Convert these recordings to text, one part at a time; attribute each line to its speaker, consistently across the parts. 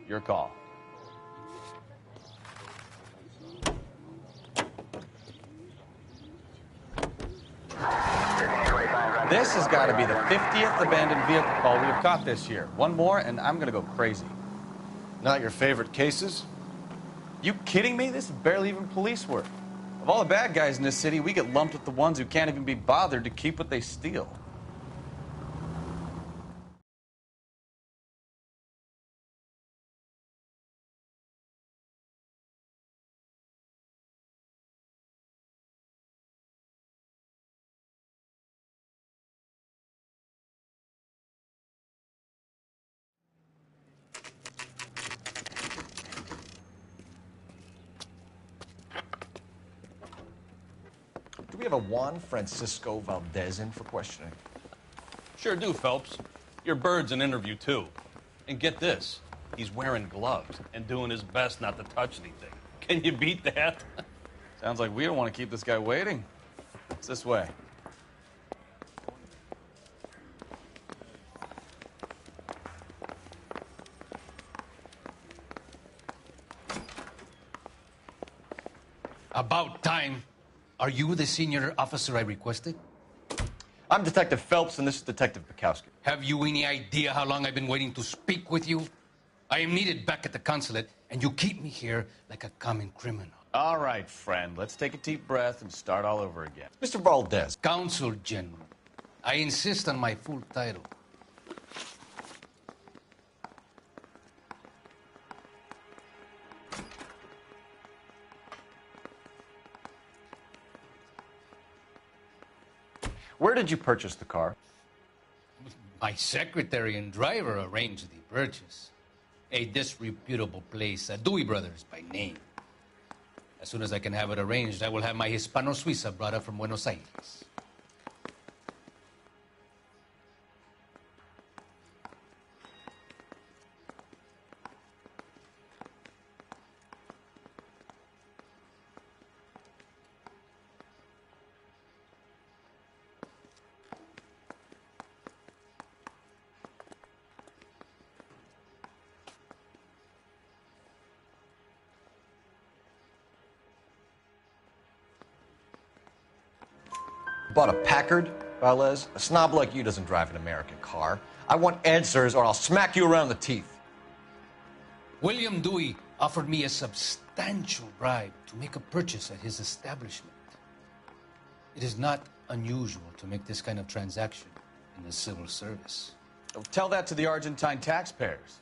Speaker 1: Your call. This has got to be the 50th abandoned vehicle call we have caught this year. One more, and I'm going to go crazy.
Speaker 2: Not your favorite cases?
Speaker 1: You kidding me? This is barely even police work. Of all the bad guys in this city, we get lumped with the ones who can't even be bothered to keep what they steal.
Speaker 2: Do we have a Juan Francisco Valdez in for questioning?
Speaker 3: Sure do, Phelps. Your bird's an interview, too. And get this, he's wearing gloves and doing his best not to touch anything. Can you beat that?
Speaker 1: Sounds like we don't want to keep this guy waiting. It's this way.
Speaker 4: About time. Are you the senior officer I requested?
Speaker 2: I'm Detective Phelps, and this is Detective Bukowski.
Speaker 4: Have you any idea how long I've been waiting to speak with you? I am needed back at the consulate, and you keep me here like a common criminal.
Speaker 1: All right, friend. Let's take a deep breath and start all over again.
Speaker 2: Mr. Valdez.
Speaker 4: Consul General. I insist on my full title.
Speaker 2: Where did you purchase the car?
Speaker 4: My secretary and driver arranged the purchase. A disreputable place, Dewey Brothers by name. As soon as I can have it arranged, I will have my Hispano-Suiza brought up from Buenos Aires.
Speaker 2: Bought a Packard, Valdez? A snob like you doesn't drive an American car. I want answers or I'll smack you around the teeth.
Speaker 4: William Dewey offered me a substantial bribe to make a purchase at his establishment. It is not unusual to make this kind of transaction in the civil service.
Speaker 1: Tell that to the Argentine taxpayers.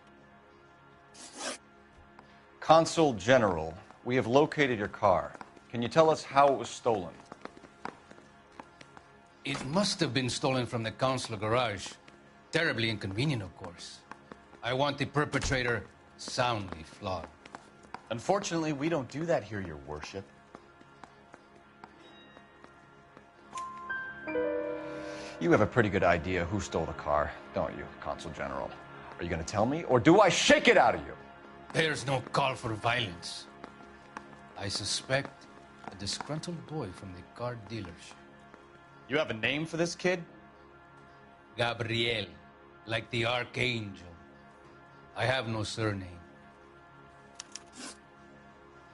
Speaker 2: Consul General, we have located your car. Can you tell us how it was stolen?
Speaker 4: It must have been stolen from the consular garage. Terribly inconvenient, of course. I want the perpetrator soundly flogged.
Speaker 1: Unfortunately, we don't do that here, Your Worship.
Speaker 2: You have a pretty good idea who stole the car, don't you, Consul General? Are you going to tell me, or do I shake it out of you?
Speaker 4: There's no call for violence. I suspect a disgruntled boy from the car dealership.
Speaker 1: You have a name for this kid?
Speaker 4: Gabriel, like the archangel. I have no surname.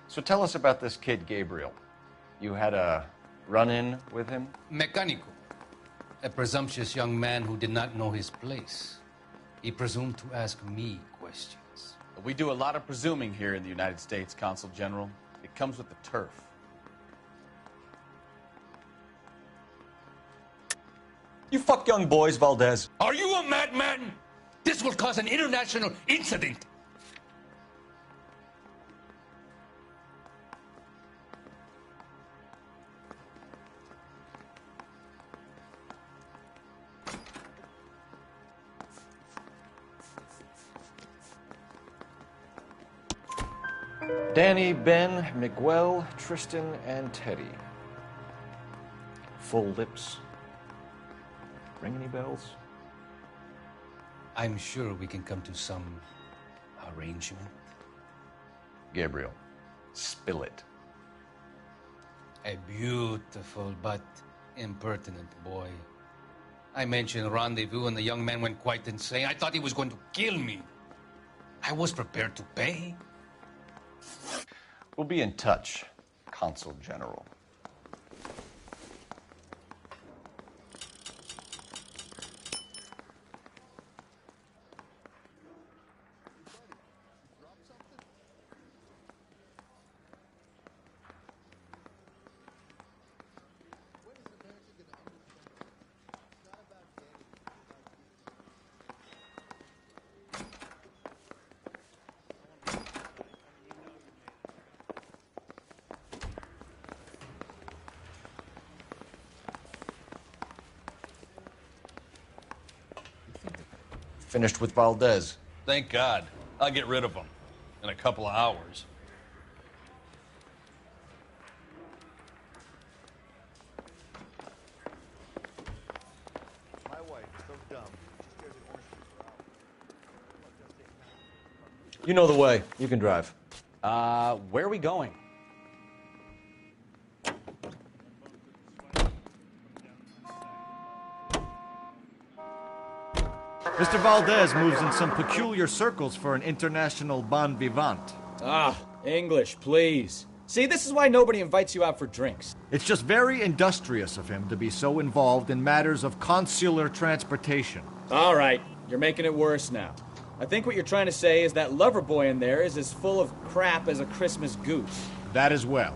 Speaker 2: So tell us about this kid, Gabriel. You had a run-in with him?
Speaker 4: Mecánico, a presumptuous young man who did not know his place. He presumed to ask me questions.
Speaker 1: We do a lot of presuming here in the United States, Consul General. It comes with the turf.
Speaker 2: You fuck young boys, Valdez.
Speaker 4: Are you a madman? This will cause an international incident.
Speaker 2: Danny, Ben, Miguel, Tristan, and Teddy. Full lips. Ring any bells?
Speaker 4: I'm sure we can come to some arrangement.
Speaker 2: Gabriel, spill it.
Speaker 4: A beautiful but impertinent boy. I mentioned rendezvous and the young man went quite insane. I thought he was going to kill me. I was prepared to pay.
Speaker 2: We'll be in touch, Consul General. Finished with Valdez.
Speaker 3: Thank God. I'll get rid of him in a couple of hours.
Speaker 2: My wife is so dumb. She scares an orange juice. You know the way. You can drive.
Speaker 1: Where are we going?
Speaker 5: Mr. Valdez moves in some peculiar circles for an international bon vivant.
Speaker 6: Ah, English, please. See, this is why nobody invites you out for drinks.
Speaker 5: It's just very industrious of him to be so involved in matters of consular transportation.
Speaker 6: All right, you're making it worse now. I think what you're trying to say is that lover boy in there is as full of crap as a Christmas goose.
Speaker 5: That as well.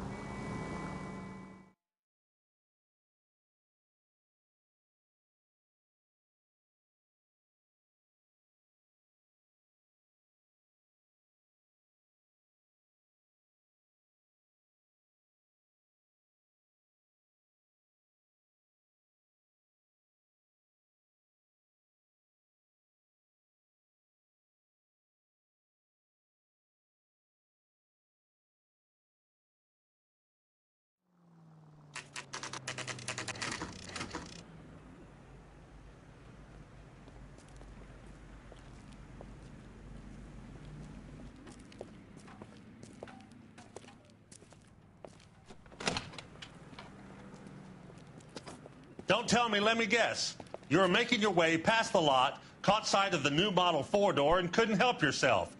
Speaker 7: Don't tell me, let me guess. You were making your way past the lot, caught sight of the new model four-door, and couldn't help yourself.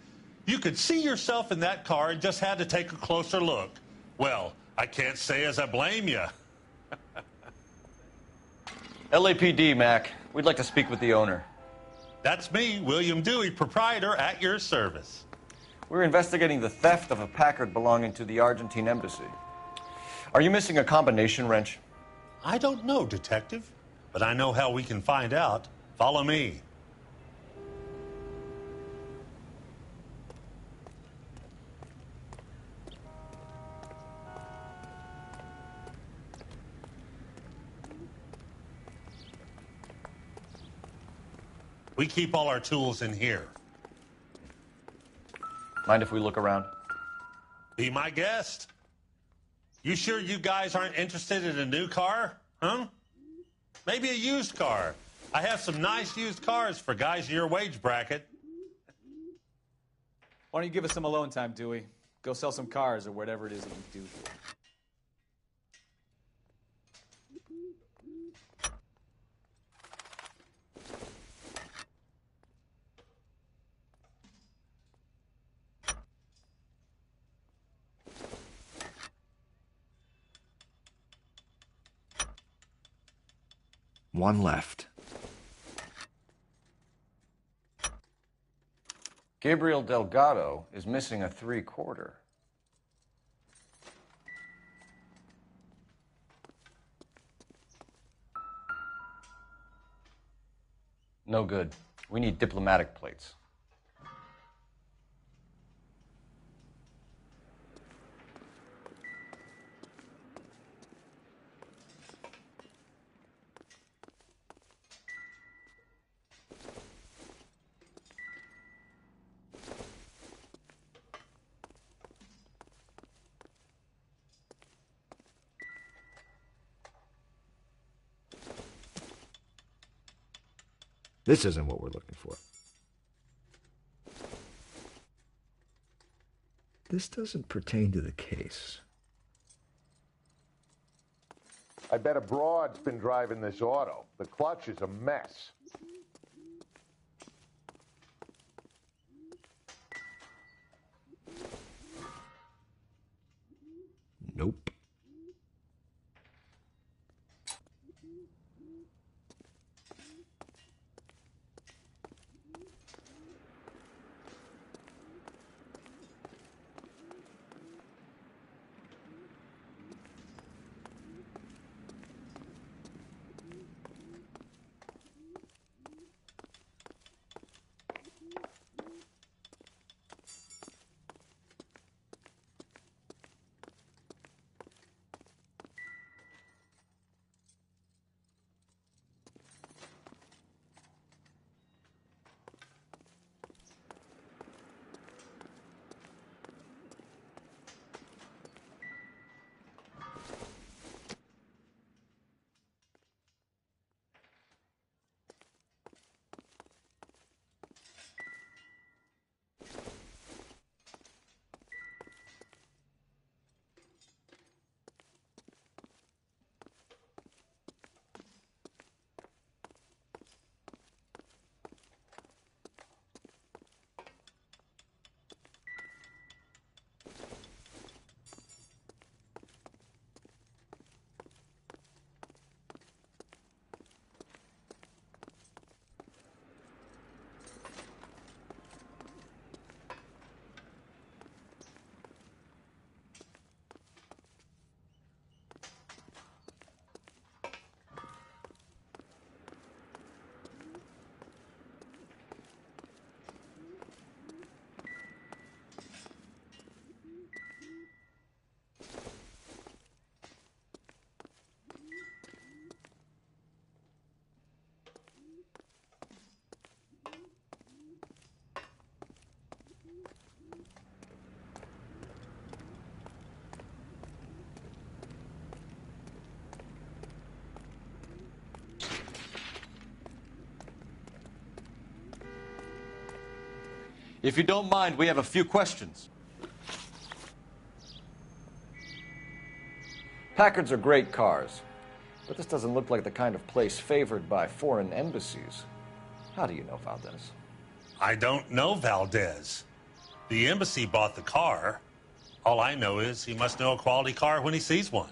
Speaker 7: You could see yourself in that car and just had to take a closer look. Well, I can't say as I blame you.
Speaker 2: LAPD, Mac. We'd like to speak with the owner.
Speaker 7: That's me, William Dewey, proprietor, at your service.
Speaker 2: We're investigating the theft of a Packard belonging to the Argentine embassy. Are you missing a combination wrench?
Speaker 7: I don't know, Detective, but I know how we can find out. Follow me. We keep all our tools in here.
Speaker 2: Mind if we look around?
Speaker 7: Be my guest. You sure you guys aren't interested in a new car? Huh? Maybe a used car. I have some nice used cars for guys in your wage bracket.
Speaker 6: Why don't you give us some alone time, Dewey? Go sell some cars or whatever it is that you do.
Speaker 5: One left.
Speaker 2: Gabriel Delgado is missing a 3/4. No good. We need diplomatic plates.
Speaker 5: This isn't what we're looking for. This doesn't pertain to the case.
Speaker 8: I bet a broad's been driving this auto. The clutch is a mess.
Speaker 2: If you don't mind, we have a few questions. Packards are great cars, but this doesn't look like the kind of place favored by foreign embassies. How do you know Valdez?
Speaker 7: I don't know Valdez. The embassy bought the car. All I know is he must know a quality car when he sees one.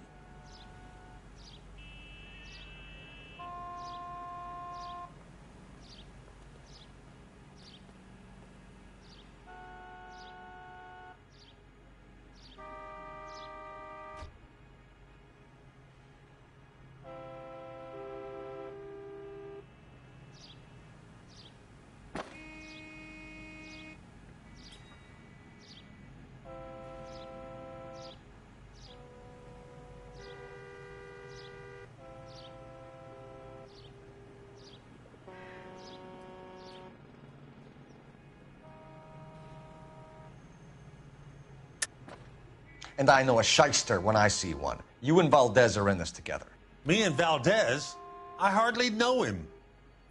Speaker 2: And I know a shyster when I see one. You and Valdez are in this together.
Speaker 7: Me and Valdez? I hardly know him.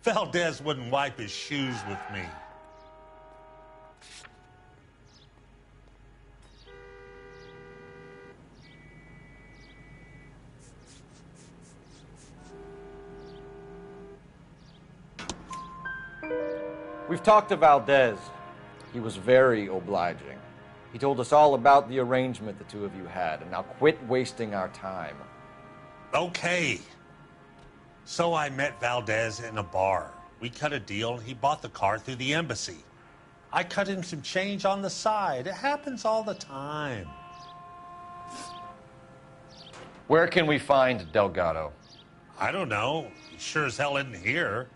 Speaker 7: Valdez wouldn't wipe his shoes with me.
Speaker 2: We've talked to Valdez. He was very obliging. He told us all about the arrangement the two of you had, and now quit wasting our time.
Speaker 7: Okay. So I met Valdez in a bar. We cut a deal, and he bought the car through the embassy. I cut him some change on the side. It happens all the time.
Speaker 2: Where can we find Delgado?
Speaker 7: I don't know. He sure as hell isn't here.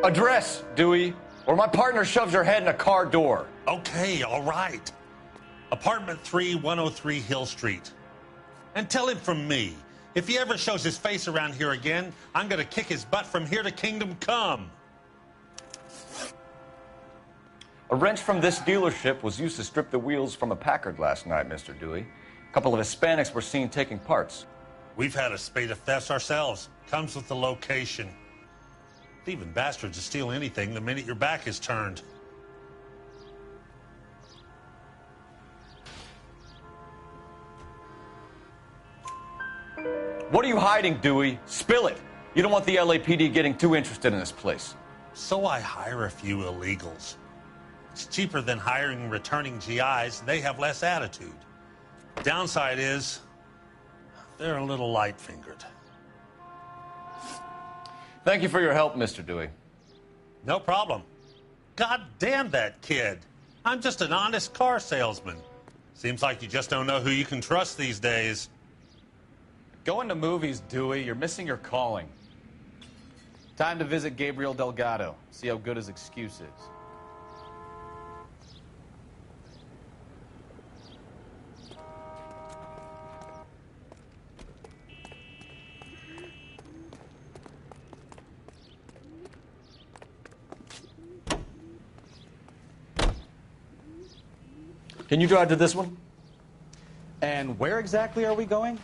Speaker 2: Address, Dewey, or my partner shoves her head in a car door.
Speaker 7: Okay, all right. Apartment 3, 103 Hill Street. And tell him from me, if he ever shows his face around here again, I'm gonna kick his butt from here to Kingdom Come.
Speaker 2: A wrench from this dealership was used to strip the wheels from a Packard last night, Mr. Dewey. A couple of Hispanics were seen taking parts.
Speaker 7: We've had a spate of thefts ourselves. Comes with the location. Thieving bastards to steal anything the minute your back is turned.
Speaker 2: What are you hiding, Dewey? Spill it. You don't want the LAPD getting too interested in this place.
Speaker 7: So I hire a few illegals. It's cheaper than hiring returning GIs. They have less attitude. Downside is, they're a little light-fingered.
Speaker 2: Thank you for your help, Mr. Dewey.
Speaker 7: No problem. God damn that kid. I'm just an honest car salesman. Seems like you just don't know who you can trust these days.
Speaker 1: Going to movies, Dewey. You're missing your calling. Time to visit Gabriel Delgado. See how good his excuse is.
Speaker 2: Can you drive to this one?
Speaker 1: And where exactly are we going?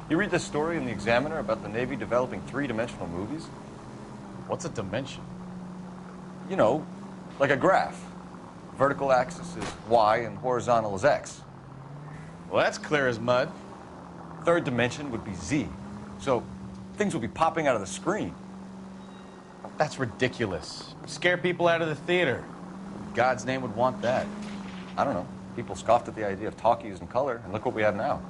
Speaker 2: You read this story in the Examiner about the Navy developing three-dimensional movies?
Speaker 1: What's a dimension?
Speaker 2: You know, like a graph. Vertical axis is Y and horizontal is X.
Speaker 1: Well, that's clear as mud.
Speaker 2: Third dimension would be Z. So things will be popping out of the screen.
Speaker 1: That's ridiculous. Scare people out of the theater. Who in God's name would want that?
Speaker 2: I don't know. People scoffed at the idea of talkies in color, and look what we have now.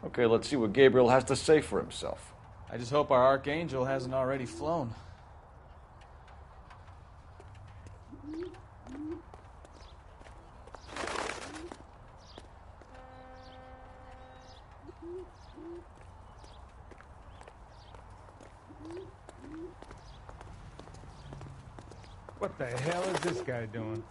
Speaker 2: Okay, let's see what Gabriel has to say for himself.
Speaker 6: I just hope our archangel hasn't already flown.
Speaker 9: What the hell is this guy doing?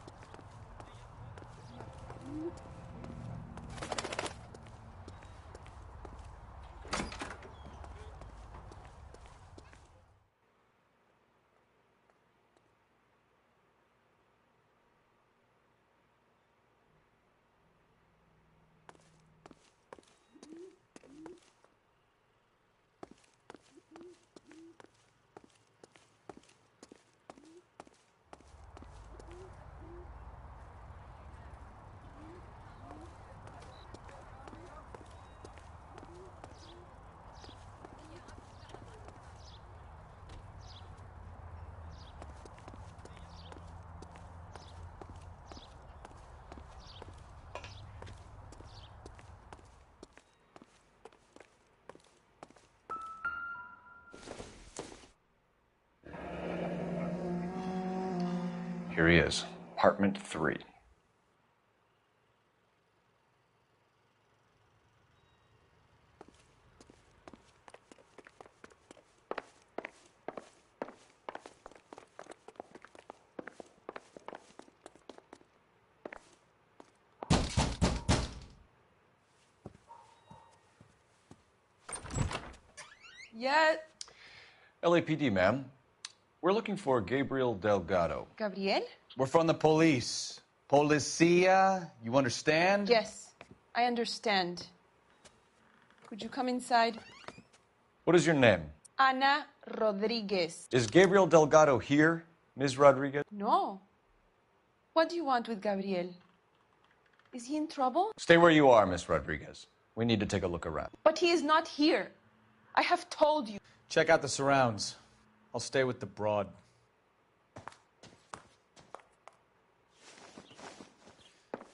Speaker 2: Here he is, apartment 3.
Speaker 10: Yeah,
Speaker 2: LAPD, ma'am. We're looking for Gabriel Delgado.
Speaker 10: Gabriel?
Speaker 1: We're from the police. Policia, you understand?
Speaker 10: Yes, I understand. Could you come inside?
Speaker 2: What is your name?
Speaker 10: Ana Rodriguez.
Speaker 2: Is Gabriel Delgado here, Ms. Rodriguez?
Speaker 10: No. What do you want with Gabriel? Is he in trouble?
Speaker 2: Stay where you are, Ms. Rodriguez. We need to take a look around.
Speaker 10: But he is not here. I have told you.
Speaker 6: Check out the surrounds. I'll stay with the broad.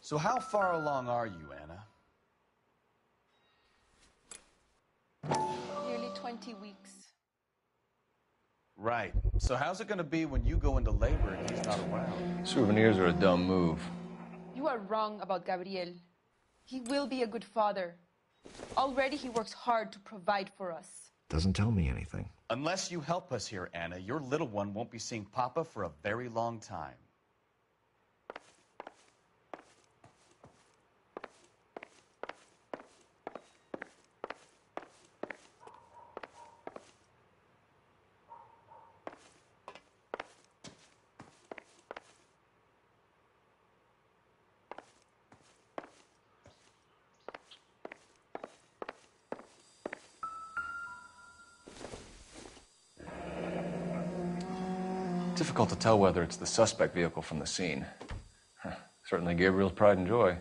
Speaker 1: So how far along are you, Anna?
Speaker 10: Nearly 20 weeks.
Speaker 1: Right. So how's it going to be when you go into labor and he's not around?
Speaker 2: Souvenirs are a dumb move.
Speaker 10: You are wrong about Gabriel. He will be a good father. Already he works hard to provide for us.
Speaker 5: Doesn't tell me anything.
Speaker 1: Unless you help us here, Anna, your little one won't be seeing Papa for a very long time.
Speaker 2: Difficult to tell whether it's the suspect vehicle from the scene. Certainly Gabriel's pride and joy.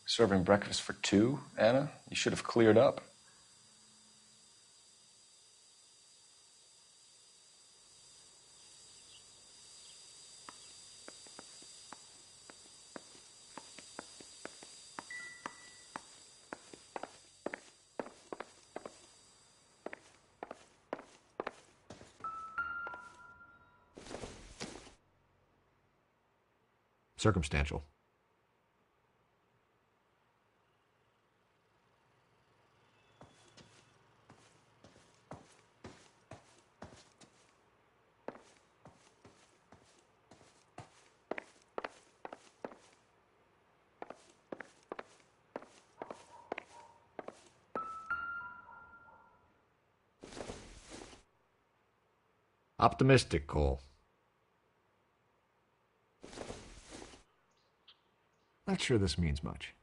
Speaker 2: Serving breakfast for 2, Anna? You should have cleared up.
Speaker 5: Circumstantial. Optimistic, Cole. Not sure this means much.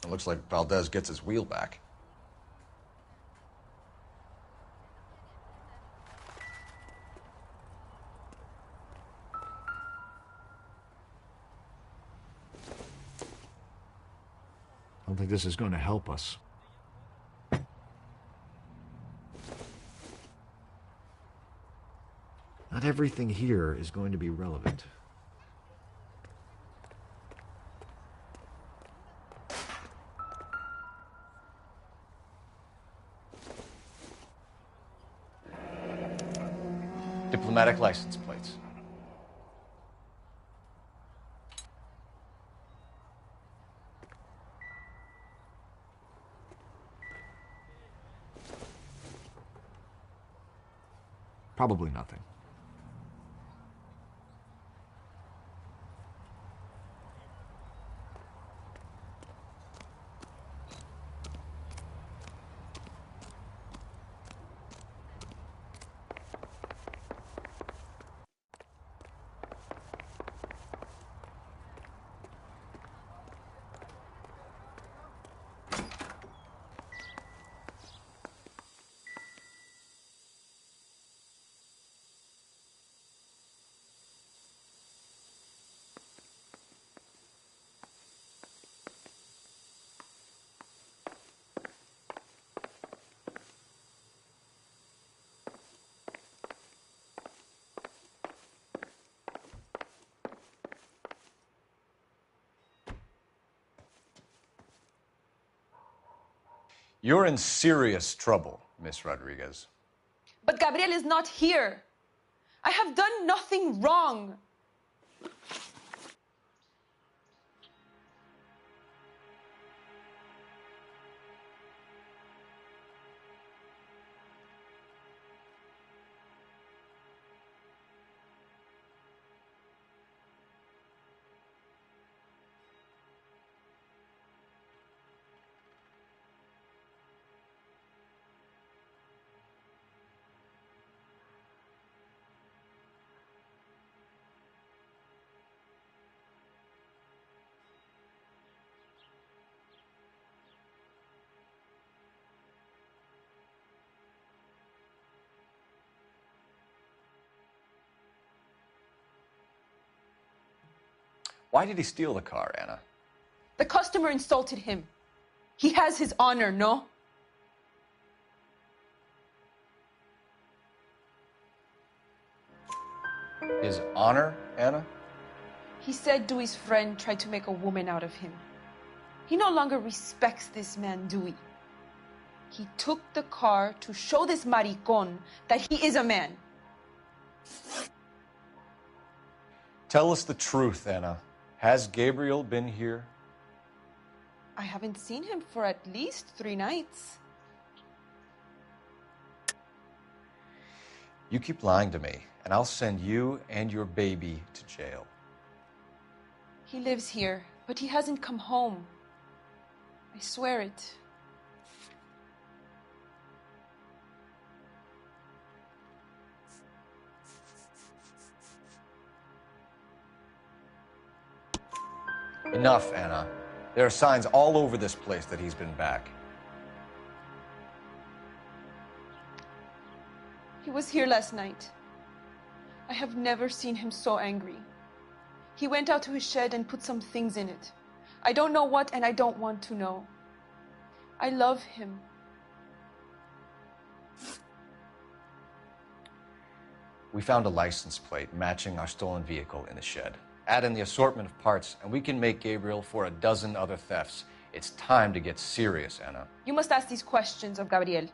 Speaker 2: It looks like Valdez gets his wheel back.
Speaker 5: I don't think this is going to help us. Not everything here is going to be relevant.
Speaker 2: Diplomatic license plates.
Speaker 5: Probably nothing.
Speaker 2: You're in serious trouble, Miss Rodriguez.
Speaker 10: But Gabriel is not here. I have done nothing wrong.
Speaker 2: Why did he steal the car, Anna?
Speaker 10: The customer insulted him. He has his honor, no?
Speaker 2: His honor, Anna?
Speaker 10: He said Dewey's friend tried to make a woman out of him. He no longer respects this man, Dewey. He took the car to show this maricon that he is a man.
Speaker 2: Tell us the truth, Anna. Has Gabriel been here?
Speaker 10: I haven't seen him for at least 3 nights.
Speaker 2: You keep lying to me, and I'll send you and your baby to jail.
Speaker 10: He lives here, but he hasn't come home. I swear it.
Speaker 2: Enough, Anna. There are signs all over this place that he's been back.
Speaker 10: He was here last night. I have never seen him so angry. He went out to his shed and put some things in it. I don't know what, and I don't want to know. I love him.
Speaker 2: We found a license plate matching our stolen vehicle in the shed. Add in the assortment of parts, and we can make Gabriel for a dozen other thefts. It's time to get serious, Anna.
Speaker 10: You must ask these questions of Gabriel.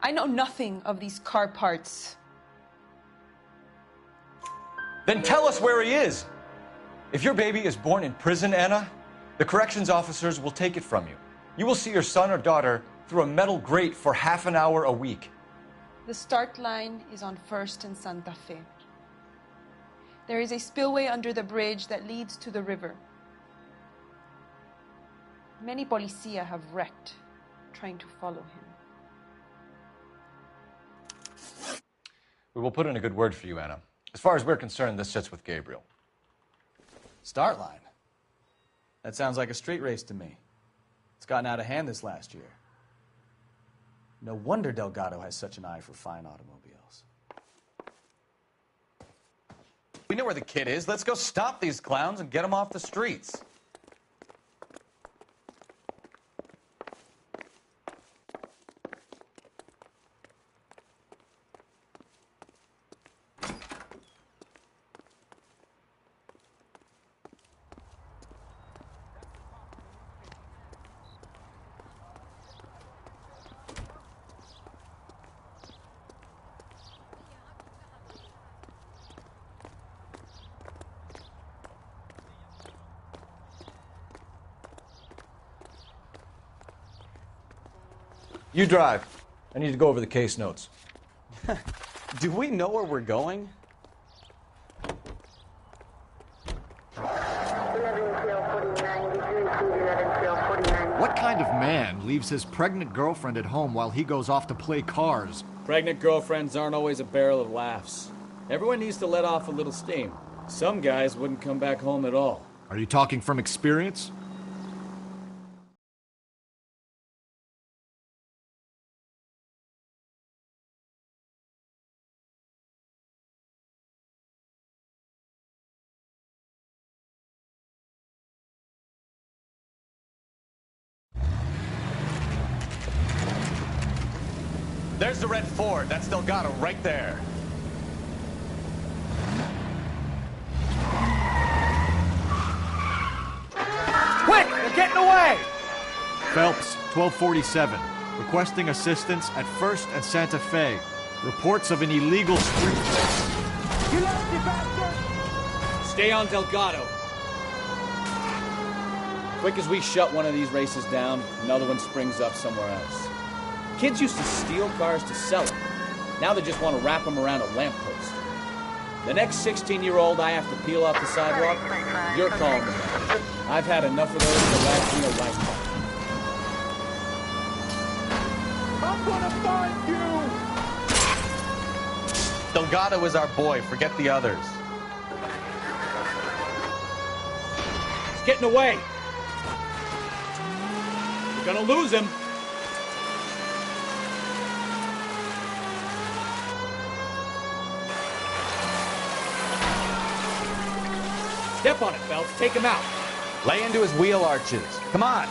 Speaker 10: I know nothing of these car parts.
Speaker 2: Then tell us where he is! If your baby is born in prison, Anna, the corrections officers will take it from you. You will see your son or daughter through a metal grate for half an hour a week.
Speaker 10: The start line is on 1st and Santa Fe. There is a spillway under the bridge that leads to the river. Many policia have wrecked trying to follow him.
Speaker 2: We will put in a good word for you, Anna. As far as we're concerned, this sits with Gabriel.
Speaker 6: Start line. That sounds like a street race to me.
Speaker 1: It's gotten out of hand this last year. No wonder Delgado has such an eye for fine automobiles. We know where the kid is. Let's go stop these clowns and get him off the streets.
Speaker 2: You drive. I need to go over the case notes.
Speaker 1: Do we know where we're going?
Speaker 5: What kind of man leaves his pregnant girlfriend at home while he goes off to play cars?
Speaker 6: Pregnant girlfriends aren't always a barrel of laughs. Everyone needs to let off a little steam. Some guys wouldn't come back home at all.
Speaker 5: Are you talking from experience?
Speaker 1: There's the red Ford. That's Delgado right there.
Speaker 6: Quick! They're getting away!
Speaker 5: Phelps, 1247. Requesting assistance at 1st and Santa Fe. Reports of an illegal street race.
Speaker 6: You nasty bastard! Stay on Delgado. Quick as we shut one of these races down, another one springs up somewhere else. Kids used to steal cars to sell them. Now they just want to wrap them around a lamppost. The next 16-year-old I have to peel off the sidewalk, you're calling them out. I've had enough of those to last me a lifetime. I'm gonna find you!
Speaker 1: Delgado is our boy. Forget the others.
Speaker 6: He's getting away. We're gonna lose him. Step on it, Phelps. Take him out.
Speaker 1: Lay into his wheel arches. Come on.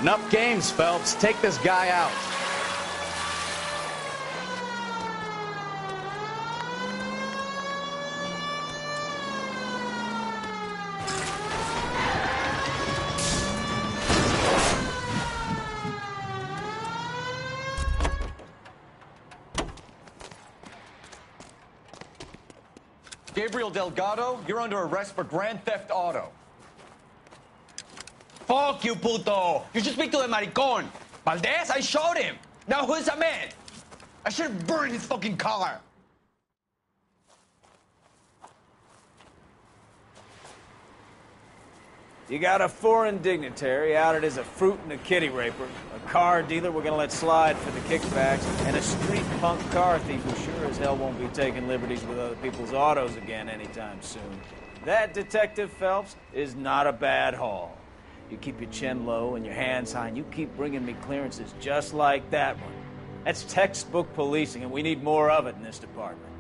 Speaker 1: Enough games, Phelps. Take this guy out.
Speaker 2: Gabriel Delgado, you're under arrest for grand theft auto.
Speaker 11: Fuck you, puto! You should speak to the maricón. Valdez, I showed him. Now who's a man? I should have burned his fucking car.
Speaker 12: You got a foreign dignitary outed as a fruit and a kitty raper, a car dealer we're gonna let slide for the kickbacks, and a street punk car thief who sure as hell won't be taking liberties with other people's autos again anytime soon. That, Detective Phelps, is not a bad haul. You keep your chin low and your hands high, and you keep bringing me clearances just like that one. That's textbook policing, and we need more of it in this department.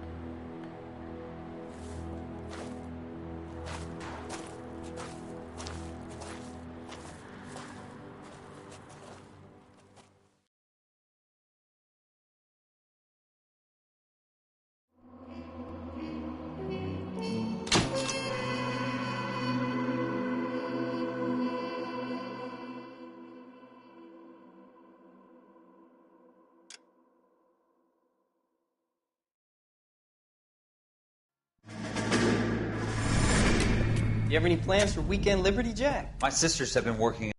Speaker 13: You have any plans for weekend Liberty, Jack?
Speaker 14: My sisters have been working